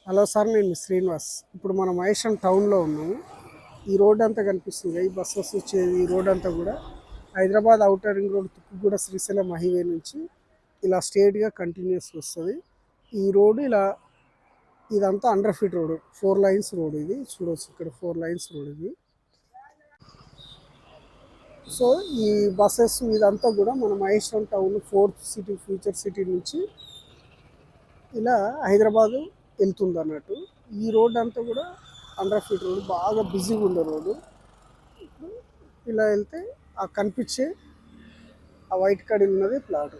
Hello sir, నేను శ్రీనివాస్. ఇప్పుడు మనం మహేశ్వరం టౌన్లో ఉన్నాము. ఈ రోడ్ అంతా కనిపిస్తుంది, ఈ బస్సెస్ వచ్చేది ఈ రోడ్ అంతా కూడా Hyderabad outer ring road Tukkuguda Srisailam highway నుంచి ఇలా స్ట్రేట్గా కంటిన్యూస్ వస్తుంది. ఈ రోడ్ ఇలా ఇదంతా under feet road, 4 lines road. ఇది చూడవచ్చు, ఇక్కడ 4 లైన్స్ రోడ్ ఇది. సో ఈ బస్సెస్ ఇదంతా కూడా మన Maheshwaram town fourth city, future city నుంచి ఇలా హైదరాబాదు వెళ్తుంది అన్నట్టు. ఈ రోడ్ అంతా కూడా అండర్ ఫీట్ రోడ్, బాగా బిజీగా ఉండే రోడ్డు. ఇలా వెళ్తే ఆ కనిపించే ఆ వైట్ కడిల్ ఉన్నది ప్లాట్.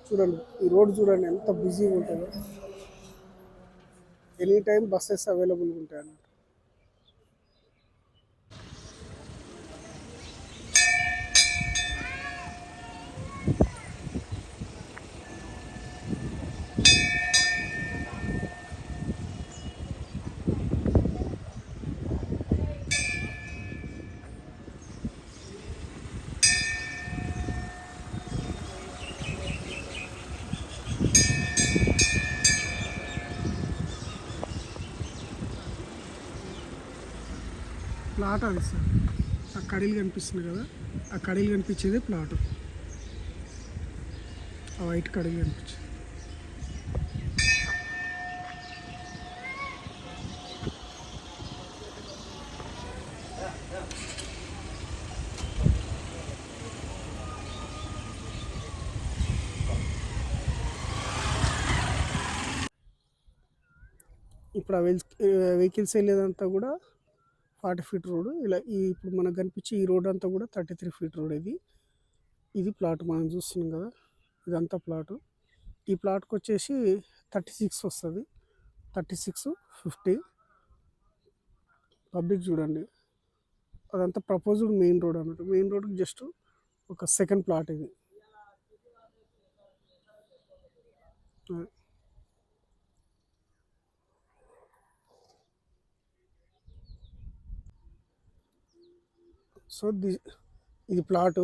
చూడండి, ఈ రోడ్ చూడండి ఎంత బిజీగా ఉంటుందో. ఎనీ టైం బస్సెస్ అవైలబుల్గా ఉంటాయి అన్నట్టు. ప్లాట్ అది సార్, ఆ కడీలు కనిపిస్తుంది కదా, ఆ కడీలు కనిపించేదే ప్లాట్. ఆ వైట్ కడీలు కనిపించేది. ఇప్పుడు ఆ వెహికల్స్ వెళ్ళేదంతా కూడా 40 ఫీట్ రోడ్. ఇలా ఇప్పుడు మనకు కనిపించే ఈ రోడ్ అంతా కూడా 33 ఫీట్ రోడ్. ఇది ప్లాట్ మనం చూస్తున్నాం కదా, ఇదంతా ప్లాటు. ఈ ప్లాట్కి వచ్చేసి 36 వస్తుంది, 36, 50. పబ్లిక్ చూడండి, అదంతా ప్రపోజ్డ్ మెయిన్ రోడ్ అన్నట్టు. మెయిన్ రోడ్కి జస్ట్ ఒక సెకండ్ ప్లాట్ ఇది. సో ఇది ప్లాటు.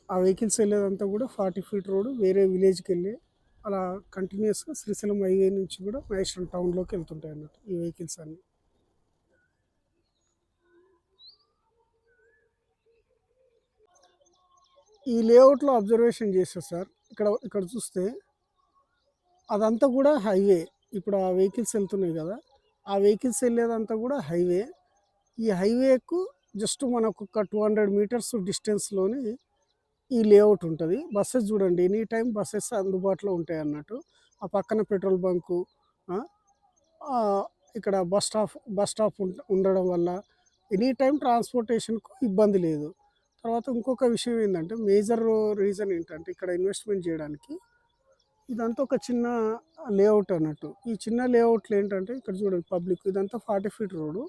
ఆ వెహికల్స్ వెళ్ళేదంతా కూడా 40 ఫీట్ రోడ్, వేరే విలేజ్కి వెళ్ళి అలా కంటిన్యూస్గా శ్రీశైలం హైవే నుంచి కూడా మహేశ్వరం టౌన్లోకి వెళ్తుంటాయి అన్నట్టు ఈ వెహికల్స్ అన్నీ. ఈ లేఅవుట్లో అబ్జర్వేషన్ చేస్తారు సార్, ఇక్కడ చూస్తే అదంతా కూడా హైవే. ఇప్పుడు ఆ వెహికల్స్ వెళ్తున్నాయి కదా, ఆ వెహికల్స్ వెళ్ళేదంతా కూడా హైవే. ఈ హైవేకు జస్ట్ మనకు ఒక 200 మీటర్స్ డిస్టెన్స్లోని ఈ లేఅవుట్ ఉంటుంది. బస్సెస్ చూడండి, ఎనీ టైం బస్సెస్ అందుబాటులో ఉంటాయి అన్నట్టు. ఆ పక్కన పెట్రోల్ బంకు, ఇక్కడ బస్ స్టాప్ ఉండడం వల్ల ఎనీ టైం ట్రాన్స్పోర్టేషన్కు ఇబ్బంది లేదు. తర్వాత ఇంకొక విషయం ఏంటంటే, మేజర్ రీజన్ ఏంటంటే ఇక్కడ ఇన్వెస్ట్మెంట్ చేయడానికి ఇదంతా ఒక చిన్న లేఅవుట్ అన్నట్టు. ఈ చిన్న లేఅవుట్లు ఏంటంటే, ఇక్కడ చూడండి పబ్లిక్, ఇదంతా 40 ఫీట్ రోడ్డు.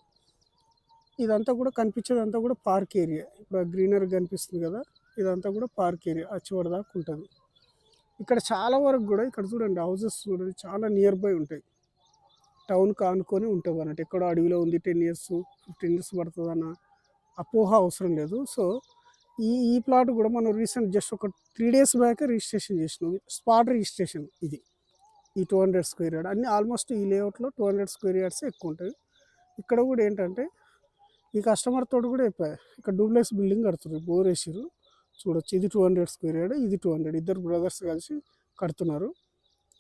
ఇదంతా కూడా కనిపించేదంతా కూడా పార్క్ ఏరియా. ఇప్పుడు గ్రీనరీ కనిపిస్తుంది కదా, ఇదంతా కూడా పార్క్ ఏరియా, చివరి దాకా ఉంటుంది. ఇక్కడ చాలా వరకు కూడా ఇక్కడ చూడండి హౌసెస్ చూడండి చాలా నియర్ బై ఉంటాయి. టౌన్కి ఆనుకొని ఉంటుంది అన్నట్టు. ఎక్కడో అడవిలో ఉంది, 10 ఇయర్స్ 15 ఇయర్స్ పడుతుంది అన్న అపోహ అవసరం లేదు. సో ఈ ప్లాట్ కూడా మనం రీసెంట్ జస్ట్ ఒక 3 డేస్ బ్యాక్ రిజిస్ట్రేషన్ చేసినాం. స్పాట్ రిజిస్ట్రేషన్ ఇది. ఈ 200 స్క్వేర్ యార్డ్ అన్ని ఆల్మోస్ట్ ఈ లేఅవుట్లో 200 స్క్వేర్ యార్డ్స్ ఎక్కువ ఉంటాయి. ఇక్కడ కూడా ఏంటంటే ఈ కస్టమర్ తోటి కూడా చెప్పారు, ఇక్కడ డూప్లెక్స్ బిల్డింగ్ కడుతున్నారు, బోర్ వేసారు. చూడొచ్చు, ఇది 200 స్క్వేర్ యార్డ్, ఇది 200. ఇద్దరు బ్రదర్స్ కలిసి కడుతున్నారు.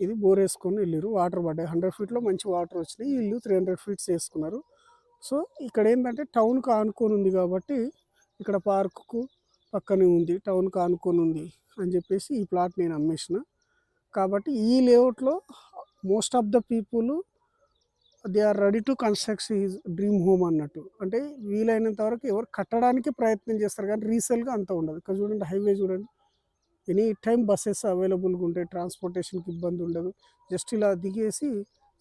ఇది బోర్ వేసుకొని వెళ్ళారు, వాటర్ పడ్డాయి. 100 ఫీట్లో మంచి వాటర్ వచ్చినాయి. ఇల్లు 300 ఫీట్స్ వేసుకున్నారు. సో ఇక్కడ ఏంటంటే టౌన్కి ఆనుకొని ఉంది కాబట్టి ఇక్కడ పార్కుకు పక్కనే ఉంది, టౌన్కి ఆనుకొని ఉంది అని చెప్పేసి ఈ ప్లాట్ నేను అమ్మేసిన. కాబట్టి ఈ లేఅవుట్లో most of the people they are ready to construct his dream home అన్నట్టు. అంటే వీలైనంత వరకు ఎవరు కట్టడానికి ప్రయత్నం చేస్తారు, కానీ రీసేల్గా అంత ఉండదు. ఇక్కడ చూడండి, హైవే చూడండి, ఎనీ టైం బస్సెస్ అవైలబుల్గా ఉంటాయి, ట్రాన్స్పోర్టేషన్కి ఇబ్బంది ఉండదు. జస్ట్ ఇలా దిగేసి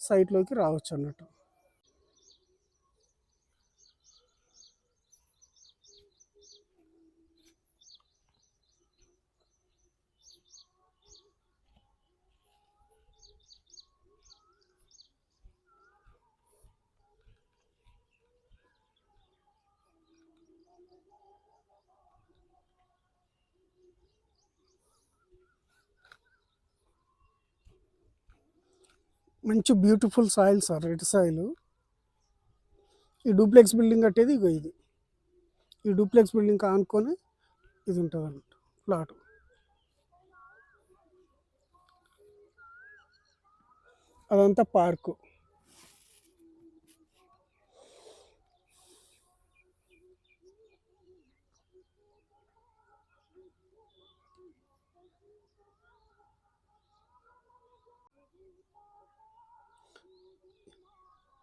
సైట్లోకి రావచ్చు అన్నట్టు. మంచి beautiful soil sir, red soil. ఈ డూప్లెక్స్ బిల్డింగ్ కట్టేది ఇగో ఇది. ఈ డూప్లెక్స్ బిల్డింగ్ ఆనుకొని ఇది ఉంటుంది అన్నట్టు ప్లాట్. అదంతా పార్కు.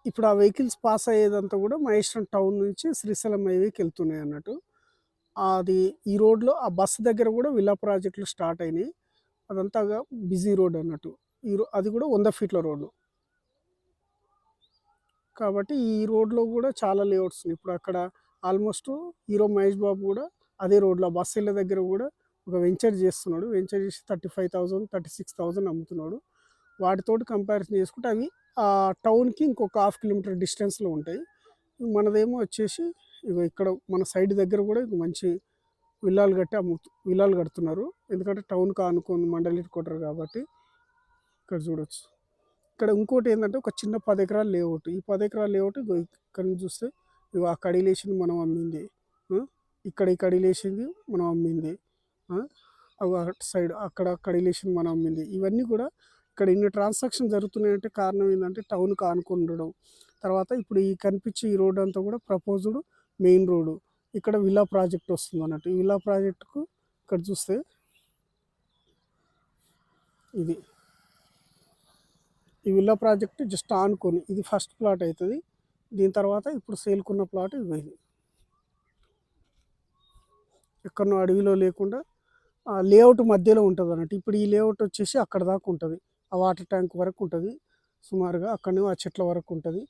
ఇప్పుడు ఆ వెహికల్స్ పాస్ అయ్యేదంతా కూడా మహేశ్వరం టౌన్ నుంచి శ్రీశైలం హైవేకి వెళ్తున్నాయి అన్నట్టు. అది ఈ రోడ్లో ఆ బస్సు దగ్గర కూడా విల్లా ప్రాజెక్టులు స్టార్ట్ అయినాయి. అదంతా బిజీ రోడ్ అన్నట్టు. అది కూడా 100 ఫీట్ల రోడ్డు. కాబట్టి ఈ రోడ్లో కూడా చాలా లేఅవుట్స్ ఉన్నాయి. ఇప్పుడు అక్కడ ఆల్మోస్ట్ హీరో మహేష్ బాబు కూడా అదే రోడ్లో బస్సుల దగ్గర కూడా ఒక వెంచర్ చేస్తున్నాడు. వెంచర్ చేసి 35,000 36,000 అమ్ముతున్నాడు. వాటితోటి కంపారిజన్ చేసుకుంటే అవి టౌన్కి ఇంకొక 1/2 కిలోమీటర్ డిస్టెన్స్లో ఉంటాయి. మనదేమో వచ్చేసి ఇగో ఇక్కడ మన సైడ్ దగ్గర కూడా మంచి విల్లాలు కడుతున్నారు. ఎందుకంటే టౌన్కి ఆనుకొని మండల్ హెడ్ క్వార్టర్ కాబట్టి. ఇక్కడ చూడొచ్చు. ఇక్కడ ఇంకోటి ఏంటంటే ఒక చిన్న 10 ఎకరాల లేఅవుట్. ఈ 10 ఎకరాల లేఅవుట్ ఇగో ఇక్కడ నుంచి చూస్తే ఇగో ఆ కడిలేసింది మనం అమ్మింది. ఇక్కడ ఈ కడిలేసింది మనం అమ్మింది. అటు సైడ్ అక్కడ కడిలేసింది మనం అమ్మింది. ఇవన్నీ కూడా ఇక్కడ ఇన్ని ట్రాన్సాక్షన్ జరుగుతున్నాయంటే కారణం ఏంటంటే టౌన్కి ఆనుకొని ఉండడం. తర్వాత ఇప్పుడు ఈ కనిపించే ఈ రోడ్ అంతా కూడా ప్రపోజ్డ్ మెయిన్ రోడ్డు. ఇక్కడ విల్లా ప్రాజెక్ట్ వస్తుంది అన్నట్టు. ఈ విల్లా ప్రాజెక్టుకు ఇక్కడ చూస్తే ఇది ఈ విల్లా ప్రాజెక్ట్ జస్ట్ ఆనుకొని ఇది ఫస్ట్ ప్లాట్ అవుతుంది. దీని తర్వాత ఇప్పుడు సేల్కున్న ప్లాట్ ఇది. ఎక్కడో అడవిలో లేకుండా లేఅవుట్ మధ్యలో ఉంటుంది అన్నట్టు. ఇప్పుడు ఈ లేఅవుట్ వచ్చేసి అక్కడ దాకా ఉంటుంది. ఆ వాటర్ ట్యాంక్ వరకు ఉంటుంది సుమారుగా. అక్కడనేమో ఆ చెట్ల వరకు ఉంటుంది.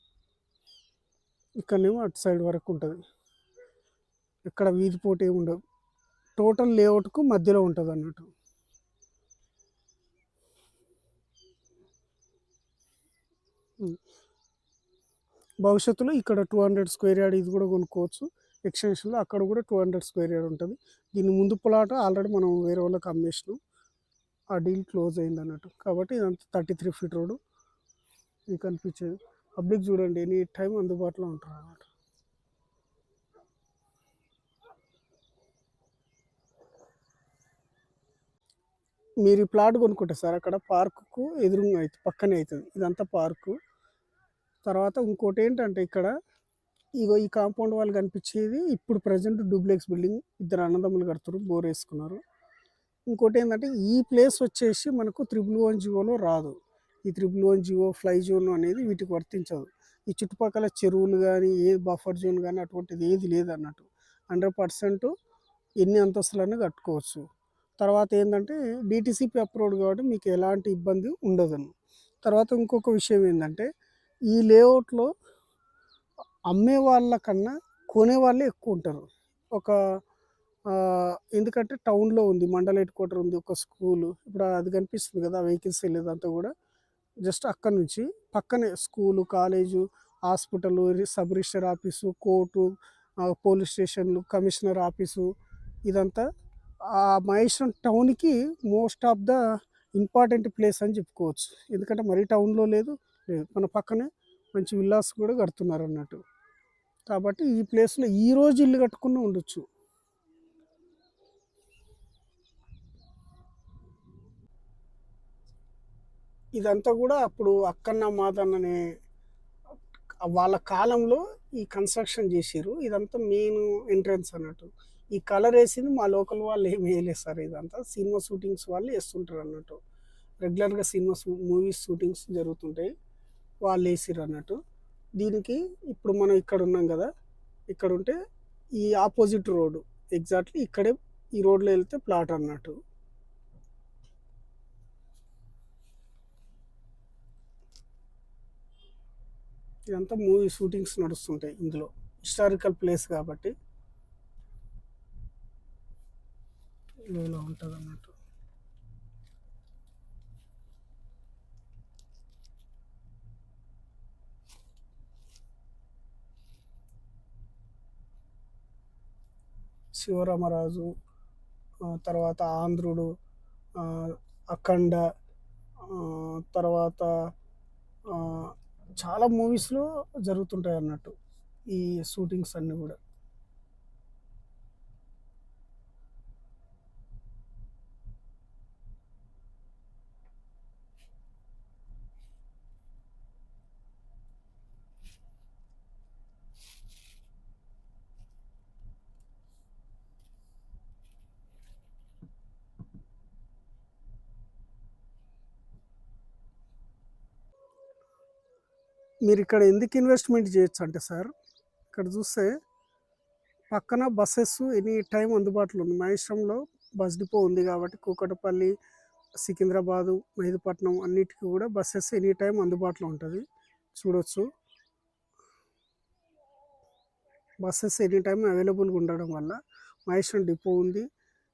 ఇక్కడనేమో అటు సైడ్ వరకు ఉంటుంది. ఇక్కడ వీధి పోటీ ఏమి ఉండదు. టోటల్ లేఅవుట్కు మధ్యలో ఉంటుంది అన్నట్టు. భవిష్యత్తులో ఇక్కడ 200 స్క్వేర్ యార్డ్ ఇది కూడా కొనుక్కోవచ్చు. ఎక్స్టెన్షన్లో అక్కడ కూడా 200 స్క్వేర్ యార్డ్ ఉంటుంది. దీని ముందు ప్లాట్ ఆల్రెడీ మనం వేరే వాళ్ళకి అమ్మేసినాం. ఆ డీల్ క్లోజ్ అయింది అన్నట్టు. కాబట్టి ఇదంతా 33 ఫీట్ రోడ్డు. ఇది కనిపించేది పబ్లిక్ చూడండి ఎనీ టైం అందుబాటులో ఉంటారు అన్నమాట. మీరు ఈ ప్లాట్ కొనుక్కుంటే సార్ అక్కడ పార్కుకు ఎదురుగా పక్కనే అవుతుంది. ఇదంతా పార్కు. తర్వాత ఇంకోటి ఏంటంటే ఇక్కడ ఇగో ఈ కాంపౌండ్ వాళ్ళు కనిపించేది ఇప్పుడు ప్రజెంట్ డూప్లెక్స్ బిల్డింగ్. ఇద్దరు అన్నదమ్ములు కడుతున్నారు, బోర్ వేసుకున్నారు. ఇంకోటి ఏంటంటే ఈ ప్లేస్ వచ్చేసి మనకు 111 జియోలో రాదు. ఈ 111 జియో, ఫ్లై జోన్ అనేది వీటికి వర్తించదు. ఈ చుట్టుపక్కల చెరువులు కానీ ఏ బఫర్ జోన్ కానీ అటువంటిది ఏది లేదన్నట్టు. 100% ఎన్ని అంతస్తులైనా కట్టుకోవచ్చు. తర్వాత ఏంటంటే డిటిసిపి అప్రూవ్డ్ కాబట్టి మీకు ఎలాంటి ఇబ్బంది ఉండదు. తర్వాత ఇంకొక విషయం ఏంటంటే ఈ లేఅవుట్లో అమ్మే వాళ్ళకన్నా కొనే వాళ్ళే ఎక్కువ ఉంటారు. ఒక ఎందుకంటే టౌన్లో ఉంది, మండల్ హెడ్ క్వార్టర్ ఉంది, ఒక స్కూలు. ఇప్పుడు అది కనిపిస్తుంది కదా వెహికల్స్ వెళ్ళేదంతా కూడా జస్ట్ అక్కడ నుంచి పక్కనే school, college, hospital, sub register office, court, police స్టేషన్లు, కమిషనర్ ఆఫీసు. ఇదంతా ఆ మహేశ్వరం టౌన్కి most of the important place అని చెప్పుకోవచ్చు. ఎందుకంటే మరీ టౌన్లో లేదు, మన పక్కనే మంచి విల్లాస్ కూడా కడుతున్నారు అన్నట్టు. కాబట్టి ఈ ప్లేస్లో ఈరోజు ఇల్లు కట్టుకుని ఉండొచ్చు. ఇదంతా కూడా అప్పుడు అక్కన్న మాదన్ననే వాళ్ళ కాలంలో ఈ కన్స్ట్రక్షన్ చేసిర్రు. ఇదంతా మెయిన్ ఎంట్రన్స్ అన్నట్టు. ఈ కలర్ వేసింది మా లోకల్ వాళ్ళు ఏమి వేయలేదు సార్. ఇదంతా సినిమా షూటింగ్స్ వాళ్ళు వేస్తుంటారు అన్నట్టు. రెగ్యులర్గా మూవీస్ షూటింగ్స్ జరుగుతుంటాయి, వాళ్ళు వేసిర్రు అన్నట్టు. దీనికి ఇప్పుడు మనం ఇక్కడ ఉన్నాం కదా, ఇక్కడ ఉంటే ఈ ఆపోజిట్ రోడ్డు ఎగ్జాక్ట్లీ ఇక్కడే ఈ రోడ్లో వెళ్తే ప్లాట్ అన్నట్టు. ఇదంతా మూవీ షూటింగ్స్ నడుస్తుంటాయి ఇందులో. హిస్టారికల్ ప్లేస్ కాబట్టి ఇలా ఉంటుంది అన్నట్టు. శివరామరాజు, తర్వాత ఆంధ్రుడు, అఖండ, తర్వాత చాలా మూవీస్‌లో జరుగుతుంటాయన్నట్టు. ఈ షూటింగ్స్ అన్నీ గూడా. మీరిక్కడ ఎందుకు ఇన్వెస్ట్‌మెంట్ జేయొచ్చంటే సార్, ఇక్కడ జూస్తే పక్కన బసెస్ ఎనీ టైమ్ అందుబాటులో ఉంది. మహేశ్వరంలో బస్ డిపో ఉంది గాబట్టి కూకట్పల్లి, సికింద్రాబాదు, మెహిదీపట్నం అన్నిటికి గూడా బసెస్ ఎనీ టైమ్ అందుబాటులో ఉంటది. చూడొచ్చు. బసెస్ ఎనీ టైమ్ అవైలబుల్‌గా ఉండడం వల్ల మహేశ్వరం డిపో ఉంది.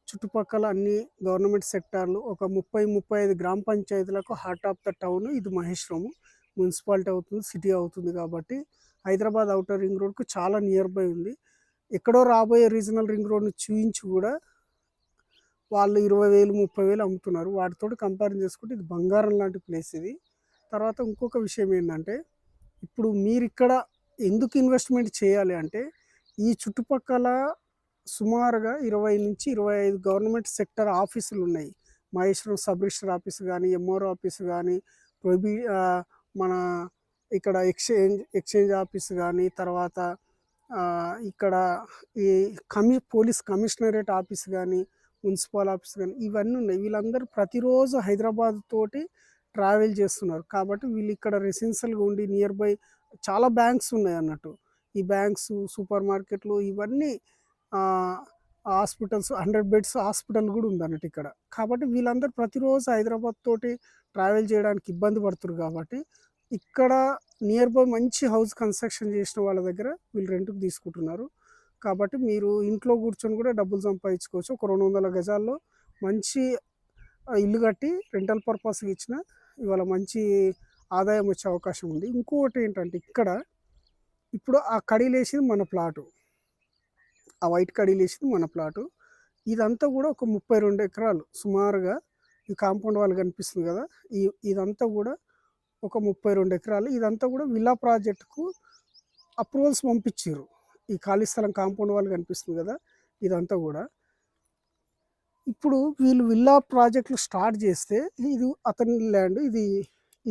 చుట్టుపక్కల అన్ని గవర్నమెంట్ సెక్టార్‌లు ఒక 30, 35 గ్రామ పంచాయతీలకు హార్ట్ ఆఫ్ ద టౌన్ ఇది మహేశ్వరము. మున్సిపాలిటీ అవుతుంది, సిటీ అవుతుంది కాబట్టి హైదరాబాద్ ఔటర్ రింగ్ రోడ్‌కు చాలా నియర్ బై ఉంది. ఎక్కడో రాబోయే రీజనల్ రింగ్ రోడ్‌ని చూయించి గూడా వాళ్ళు 20,000, 30,000 అమ్ముతున్నారు. వాటితోటి కంపేర్ చేసుకుంటే ఇది బంగారం లాంటి ప్లేస్ ఇది. తర్వాత ఇంకొక విషయం ఏందంటే, ఇప్పుడు మీరిక్కడ ఎందుకు ఇన్వెస్ట్‌మెంట్ చేయాలి అంటే, ఈ చుట్టుపక్కల సుమారుగా 20-25 గవర్నమెంట్ సెక్టార్ ఆఫీసులున్నాయి. మహేశ్వరం సబ్ రిజిస్టర్ ఆఫీస్ గానీ, ఎంఆర్ఓ ఆఫీస్ గానీ, మన ఇక్కడ ఎక్స్‌చేంజ్ ఆఫీస్ గానీ, తర్వాత ఇక్కడ ఈ పోలీస్ కమిషనరేట్ ఆఫీస్ గానీ, మున్సిపల్ ఆఫీస్ గానీ, ఇవన్నీ ఉన్నాయి. వీళ్ళందరూ ప్రతిరోజు హైదరాబాద్ తోటి ట్రావెల్ చేస్తున్నారు. కాబట్టి వీళ్ళిక్కడ రెసిడెన్షియల్‌గా ఉండి నియర్ బై చాలా బ్యాంక్స్ ఉన్నాయన్నట్టు. ఈ బ్యాంక్స్, సూపర్ మార్కెట్‌లు ఇవన్నీ ఆహ్, హాస్పిటల్స్ 100 బెడ్స్ హాస్పిటల్ గూడా ఉందన్నట్టు ఇక్కడ. కాబట్టి వీళ్ళందరూ ప్రతిరోజు హైదరాబాద్ తోటి ట్రావెల్ చేయడానికి ఇబ్బంది పడుతుర్రు గాబట్టి, ఇక్కడ నియర్ బై మంచి హౌస్ కన్‌స్ట్రక్షన్ చేసిన వాళ్ళ దగ్గర వీళ్ళు రెంట్‌కి తీసుకుంటున్నారు. కాబట్టి మీరు ఇంట్లో కూర్చొని కూడా డబ్బులు సంపాదించుకోవచ్చు. ఒక 200 గజాల్లో మంచి ఇల్లు కట్టి రెంటల్ పర్పస్‌కి ఇచ్చినా ఇవాళ మంచి ఆదాయం వచ్చే అవకాశం ఉంది. ఇంకోటేంటంటే ఇక్కడ ఇప్పుడు ఆ కడీలేసింది మన ప్లాటు. ఆ వైట్ కడీలేసింది మన ప్లాటు. ఇదంతా కూడా ఒక 32 ఎకరాలు సుమారుగా ఈ కాంపౌండ్ వాల్ కనిపిస్తుంది కదా! ఇదంతా కూడా ఒక 32 ఎకరాలు. ఇదంతా కూడా విల్లా ప్రాజెక్ట్‌కు అప్రూవల్స్ పంపించిర్రు. ఈ ఖాళీ స్థలం కాంపౌండ్ వాల్ కనిపిస్తుంది కదా! ఇదంతా కూడా. ఇప్పుడు వీళ్ళు విల్లా ప్రాజెక్ట్‌లు స్టార్ట్ చేస్తే ఇది అతని ల్యాండ్ ఇది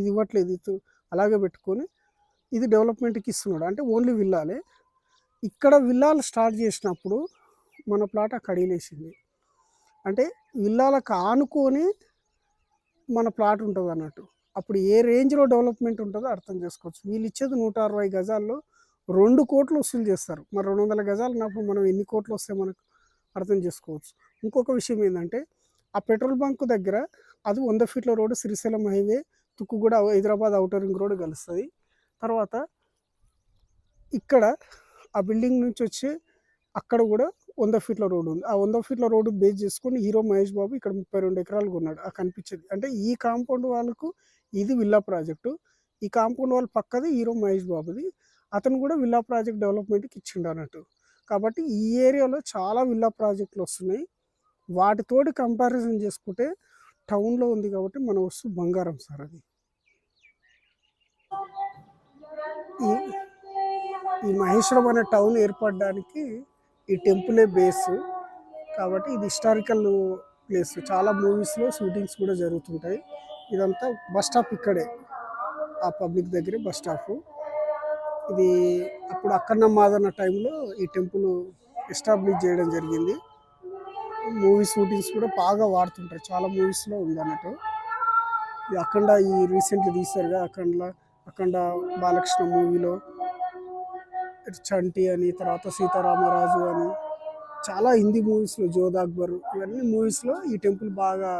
ఇవ్వట్లేదు. అలాగే పెట్టుకొని ఇది డెవలప్‌మెంట్‌కి ఇస్తున్నాడు. అంటే ఓన్లీ విల్లాలే. ఇక్కడ విల్లాలు స్టార్ట్ చేసినప్పుడు మన ప్లాట్ కడిలేసింది. అంటే విల్లాలకు ఆనుకొని మన ప్లాట్ ఉంటదన్నట్టు. అప్పుడు ఏ రేంజ్‌లో డెవలప్‌మెంట్ ఉంటదో అర్థం చేసుకోవచ్చు. వీళ్ళిచ్చేది 160 గజాల్లో 2,00,00,000 వసూలు చేస్తారు. మరి 200 గజాలు ఉన్నప్పుడు మనం ఎన్ని కోట్లు వస్తాయి మనకు అర్థం చేసుకోవచ్చు. ఇంకొక విషయం ఏందంటే, ఆ పెట్రోల్ బంక్ దగ్గర అది 100 ఫీట్ల road Srisailam highway, Tukkuguda Hyderabad outer ring road కలుస్తది. తర్వాత ఇక్కడ ఆ బిల్డింగ్ నుంచి వచ్చి అక్కడ కూడా 100 ఫీట్ల రోడ్ ఉంది. ఆ 100 ఫీట్ల రోడ్డు బేస్ చేసుకొని హీరో మహేష్ బాబు ఇక్కడ 32 ఎకరాలు కొన్నాడు. ఆ కనిపించేది. అంటే ఈ కాంపౌండ్ వాళ్ళకు ఇది విల్లా ప్రాజెక్టు. ఈ కాంపౌండ్ వాల్ పక్కది హీరో మహేష్ బాబుది. అతను కూడా విల్లా ప్రాజెక్ట్ డెవలప్‌మెంట్‌కి ఇచ్చిండు అన్నట్టు. కాబట్టి ఈ ఏరియాలో చాలా విల్లా ప్రాజెక్టులు వస్తున్నాయి. వాటితోటి కంపారిజన్ చేసుకుంటే టౌన్‌లో ఉంది కాబట్టి మన వస్తువు బంగారం సార్ అది. ఈ ఈ మహేశ్వరం అనే టౌన్ ఏర్పడడానికి ఈ టెంపులే బేసు. కాబట్టి ఇది హిస్టారికల్ ప్లేస్. చాలా మూవీస్‌లో షూటింగ్స్ కూడా జరుగుతుంటాయి. ఇదంతా బస్ స్టాప్ ఇక్కడే. ఆ పబ్లిక్ దగ్గరే బస్ స్టాపు. ఇది అప్పుడు అక్కన్న మాదన్న టైంలో ఈ టెంపుల్ ఎస్టాబ్లిష్ చేయడం జరిగింది. మూవీ షూటింగ్స్ కూడా బాగా వాడుతుంటారు. చాలా మూవీస్‌లో ఉందన్నట్టు. ఈ అఖండ ఈ రీసెంట్‌లీ తీశారుగా అఖండ బాలకృష్ణ మూవీలో 'చంటి' అని, తర్వాత 'సీతారామరాజు' అని చాలా హిందీ మూవీస్‌లో 'జోధ్ అక్బర్' ఇవన్నీ మూవీస్‌లో ఈ టెంపుల్ బాగా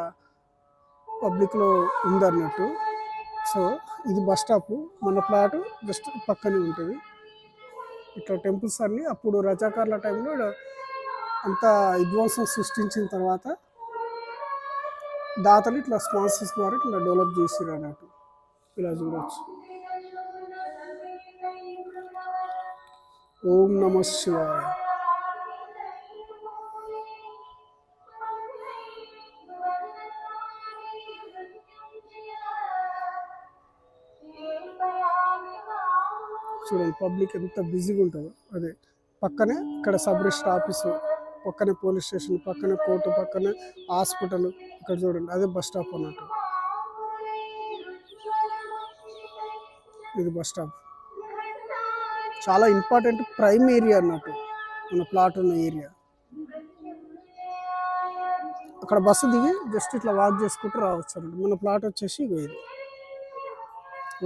పబ్లిక్‌లో ఉందన్నట్టు. సో, ఇది బస్ స్టాపు. మన ప్లాటు జస్ట్ పక్కనే ఉంటది. ఇట్లా టెంపుల్స్ అన్నీ అప్పుడు రజాకార్ల టైంలో అంతా విధ్వంసం సృష్టించిన తర్వాత దాతలు ఇట్లా స్పాన్సర్స్ ద్వారా ఇట్లా డెవలప్ చేసిర్రు అన్నట్టు. ఇలా చూడొచ్చు. ఓం నమ శివాయ. చూడండి పబ్లిక్ ఎంత బిజీగా ఉంటుందో. అదే పక్కనే ఇక్కడ సబ్ రిజిస్టర్ ఆఫీసు, పక్కనే పోలీస్ స్టేషన్, పక్కనే కోర్టు, పక్కనే హాస్పిటల్. ఇక్కడ చూడండి అదే బస్ స్టాప్ అన్నట్టు. ఇది బస్ స్టాప్ చాలా ఇంపార్టెంట్ ప్రైమ్ ఏరియా అన్నట్టు మన ప్లాట్ ఉన్న ఏరియా. అక్కడ బస్సు దిగి జస్ట్ ఇట్లా వాక్ చేసుకుంటూ రావచ్చు అన్నట్టు. మన ప్లాట్ వచ్చేసి ఇగో ఇది.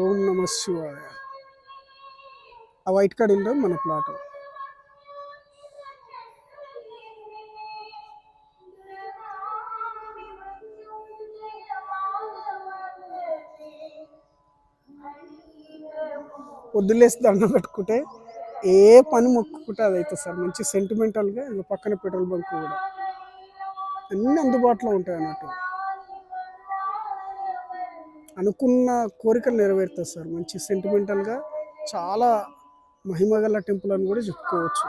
ఓం నమ శివాయ. ఆ వైట్ కార్డ్ ఇల్లు మన ప్లాట్. పొద్దులేసి దండం పెట్టుకుంటే ఏ పని మొక్కుకుంటే అది అవుతుంది సార్. మంచి సెంటిమెంటల్గా ఇక పక్కన పెట్రోల్ బంక్ కూడా అన్నీ అందుబాటులో ఉంటాయి అన్నట్టు. అనుకున్న కోరికలు నెరవేరుతుంది సార్. మంచి సెంటిమెంటల్గా చాలా మహిమగల టెంపుల్ అని కూడా చెప్పుకోవచ్చు.